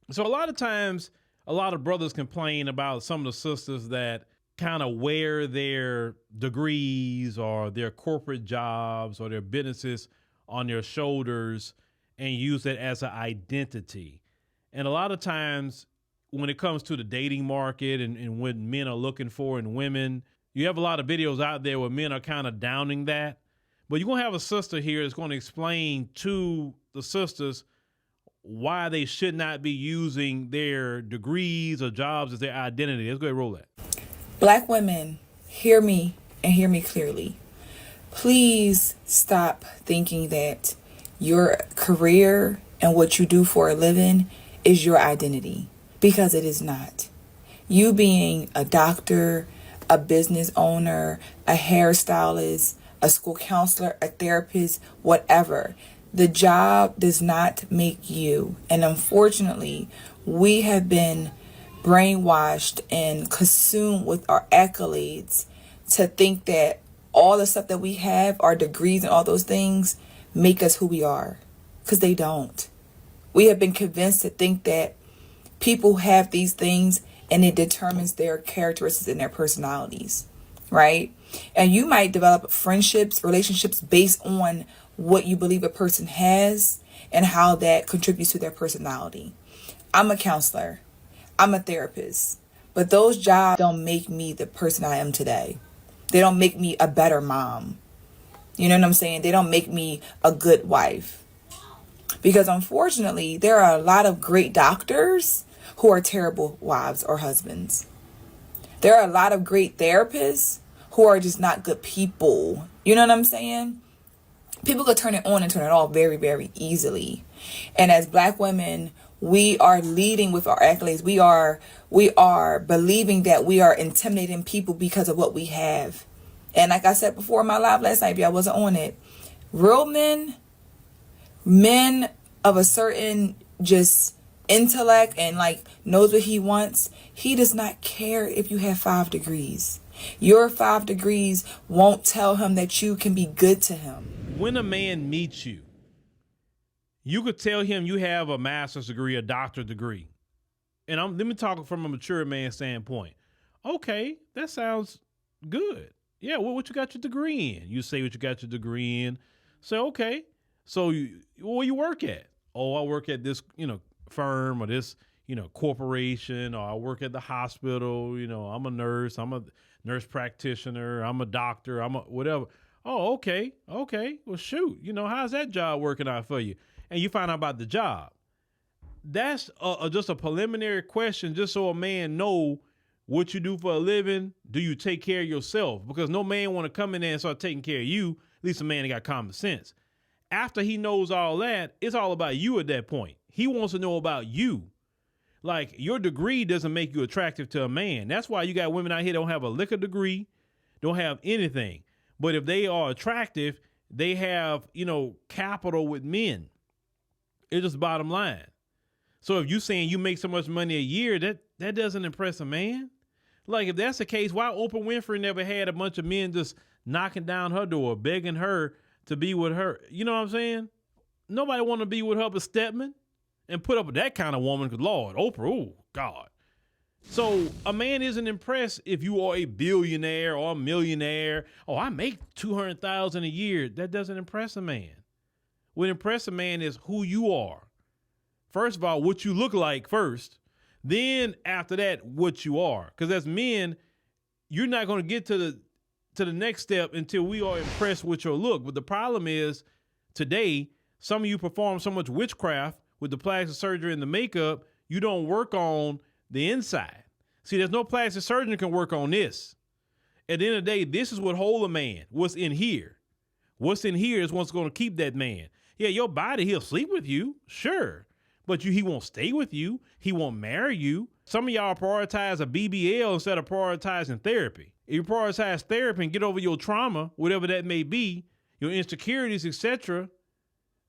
So a lot of times, a lot of brothers complain about some of the sisters that kind of wear their degrees or their corporate jobs or their businesses on their shoulders and use it as an identity. And a lot of times, when it comes to the dating market and what men are looking for in women, you have a lot of videos out there where men are kind of downing that. But you're going to have a sister here that's going to explain to the sisters why they should not be using their degrees or jobs as their identity. Let's go ahead and roll that. Black women, hear me and hear me clearly. Please stop thinking that your career and what you do for a living is your identity, because it is not. You being a doctor, a business owner, a hairstylist, a school counselor, a therapist, whatever, the job does not make you. And unfortunately, we have been brainwashed and consumed with our accolades to think that all the stuff that we have, our degrees and all those things, make us who we are. Because they don't. We have been convinced to think that people have these things and it determines their characteristics and their personalities, right? And you might develop friendships, relationships based on what you believe a person has and how that contributes to their personality. I'm a counselor. I'm a therapist. But those jobs don't make me the person I am today. They don't make me a better mom. You know what I'm saying? They don't make me a good wife. Because unfortunately, there are a lot of great doctors who are terrible wives or husbands. There are a lot of great therapists who are just not good people. You know what I'm saying? People could turn it on and turn it off very, very easily. And as Black women, we are leading with our accolades. We are believing that we are intimidating people because of what we have. And like I said before in my live last night, if y'all wasn't on it, real men of a certain just intellect and like knows what he wants, he does not care if you have 5 degrees. Your 5 degrees won't tell him that you can be good to him. When a man meets you, you could tell him you have a master's degree, a doctorate degree. And let me talk from a mature man standpoint. Okay, that sounds good. Yeah, what you got your degree in? You say what you got your degree in. Say, okay, so where you work at? Oh, I work at this, firm or this, corporation, or I work at the hospital. I'm a nurse. I'm a nurse practitioner. I'm a doctor. I'm a whatever. Oh, okay. Well, shoot. How's that job working out for you? And you find out about the job. That's just a preliminary question, just so a man know what you do for a living. Do you take care of yourself? Because no man want to come in there and start taking care of you. At least a man that got common sense. After he knows all that, it's all about you at that point. He wants to know about you. Like, your degree doesn't make you attractive to a man. That's why you got women out here that don't have a lick of degree, don't have anything. But if they are attractive, they have, capital with men. It's just bottom line. So if you saying you make so much money a year, that doesn't impress a man. Like, if that's the case, why Oprah Winfrey never had a bunch of men just knocking down her door, begging her to be with her? You know what I'm saying? Nobody want to be with her but Stedman and put up with that kind of woman. Because Lord, Oprah, oh God. So a man isn't impressed if you are a billionaire or a millionaire. Oh, I make $200,000 a year. That doesn't impress a man. What impresses a man is who you are. First of all, what you look like first. Then after that, what you are. Because as men, you're not going to get to the next step until we are impressed with your look. But the problem is today, some of you perform so much witchcraft with the plastic surgery and the makeup, you don't work on the inside. See, there's no plastic surgeon that can work on this. At the end of the day, this is what holds a man. What's in here? What's in here is what's going to keep that man. Yeah, your body, he'll sleep with you, sure. But he won't stay with you. He won't marry you. Some of y'all prioritize a BBL instead of prioritizing therapy. If you prioritize therapy and get over your trauma, whatever that may be, your insecurities, etc.,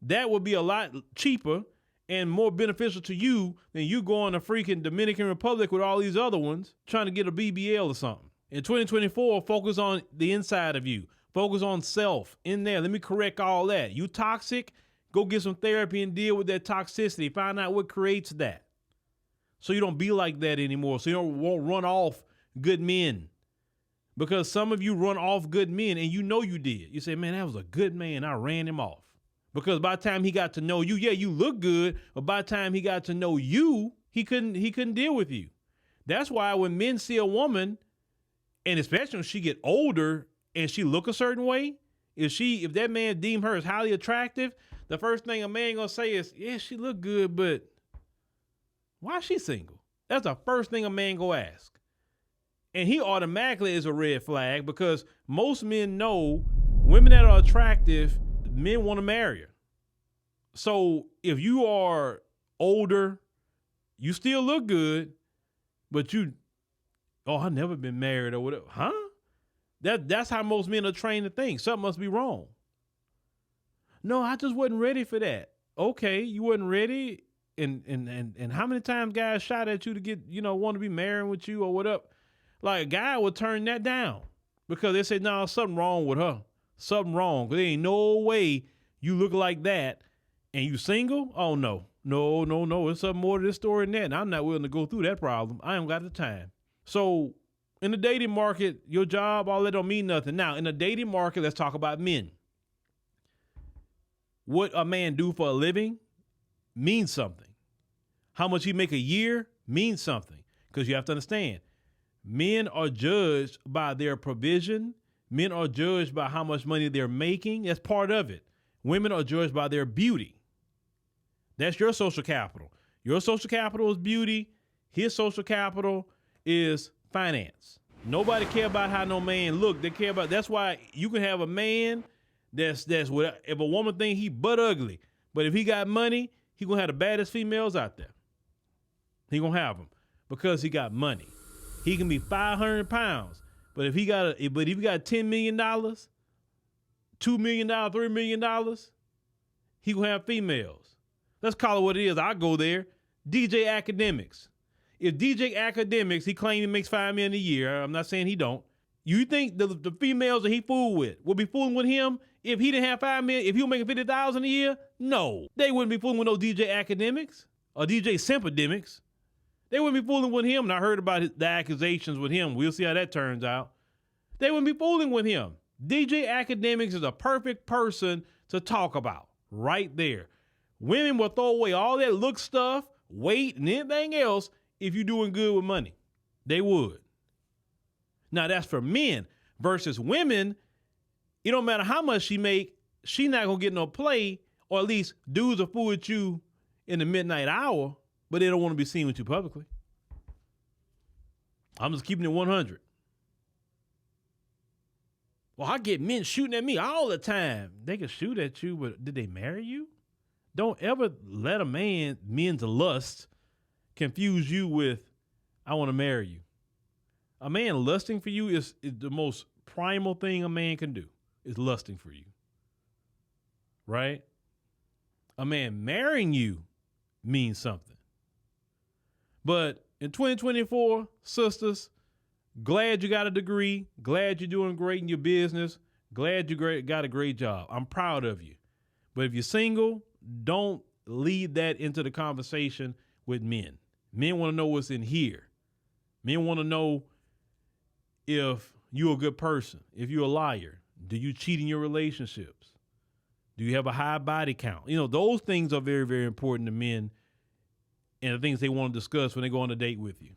that would be a lot cheaper and more beneficial to you than you going to freaking Dominican Republic with all these other ones trying to get a BBL or something. In 2024, focus on the inside of you. Focus on self in there. Let me correct all that. You toxic? Go get some therapy and deal with that toxicity. Find out what creates that. so you don't be like that anymore. So you won't run off good men. Because some of you run off good men and you know you did. You say, man, that was a good man. I ran him off. Because by the time he got to know you, yeah, you look good, but by the time he got to know you, he couldn't deal with you. That's why when men see a woman, and especially when she get older and she look a certain way, if that man deem her as highly attractive, the first thing a man gonna say is, yeah, she look good, but why is she single? That's the first thing a man go ask. And he automatically is a red flag because most men know women that are attractive, men want to marry her. So if you are older, you still look good, but I've never been married or whatever. Huh? That's how most men are trained to think. Something must be wrong. No, I just wasn't ready for that. Okay, you wasn't ready. And how many times guys shot at you to get, want to be married with you or whatever? Like a guy would turn that down because they say, no, something wrong with her. Something wrong. There ain't no way you look like that and you single? Oh, no. No. There's something more to this story than that. And I'm not willing to go through that problem. I ain't got the time. So in the dating market, your job, all that don't mean nothing. Now, in the dating market, let's talk about men. What a man do for a living means something. How much he make a year means something. Because you have to understand, men are judged by their provision. Men are judged by how much money they're making. That's part of it. Women are judged by their beauty. That's your social capital. Your social capital is beauty. His social capital is finance. Nobody care about how no man look. They care about, that's why you can have a man that's what, if a woman think he butt ugly, but if he got money, he gonna have the baddest females out there. He gonna have them because he got money. He can be 500 pounds, but if he got $10 million, $2 million, $3 million, he gonna have females. Let's call it what it is. I go there. DJ Academics. If DJ Academics, he claims he makes $5 million a year. I'm not saying he don't. You think the females that he fooled with will be fooling with him if he didn't have $5 million? If he was making $50,000 a year? No, they wouldn't be fooling with no DJ Academics or DJ Simpedemics. They wouldn't be fooling with him. And I heard about the accusations with him. We'll see how that turns out. They wouldn't be fooling with him. DJ Academics is a perfect person to talk about right there. Women will throw away all that look stuff, weight, and anything else if you're doing good with money. They would. Now, that's for men versus women. It don't matter how much she make, she not going to get no play, or at least dudes will fool with you in the midnight hour, but they don't want to be seen with you publicly. I'm just keeping it 100. Well, I get men shooting at me all the time. They can shoot at you, but did they marry you? Don't ever let men's lust confuse you with, I want to marry you. A man lusting for you is the most primal thing a man can do, is lusting for you. Right? A man marrying you means something. But in 2024, sisters, glad you got a degree. Glad you're doing great in your business. Glad you got a great job. I'm proud of you. But if you're single, don't lead that into the conversation with men. Men want to know what's in here. Men want to know if you're a good person, if you're a liar. Do you cheat in your relationships? Do you have a high body count? Those things are very, very important to men and the things they want to discuss when they go on a date with you.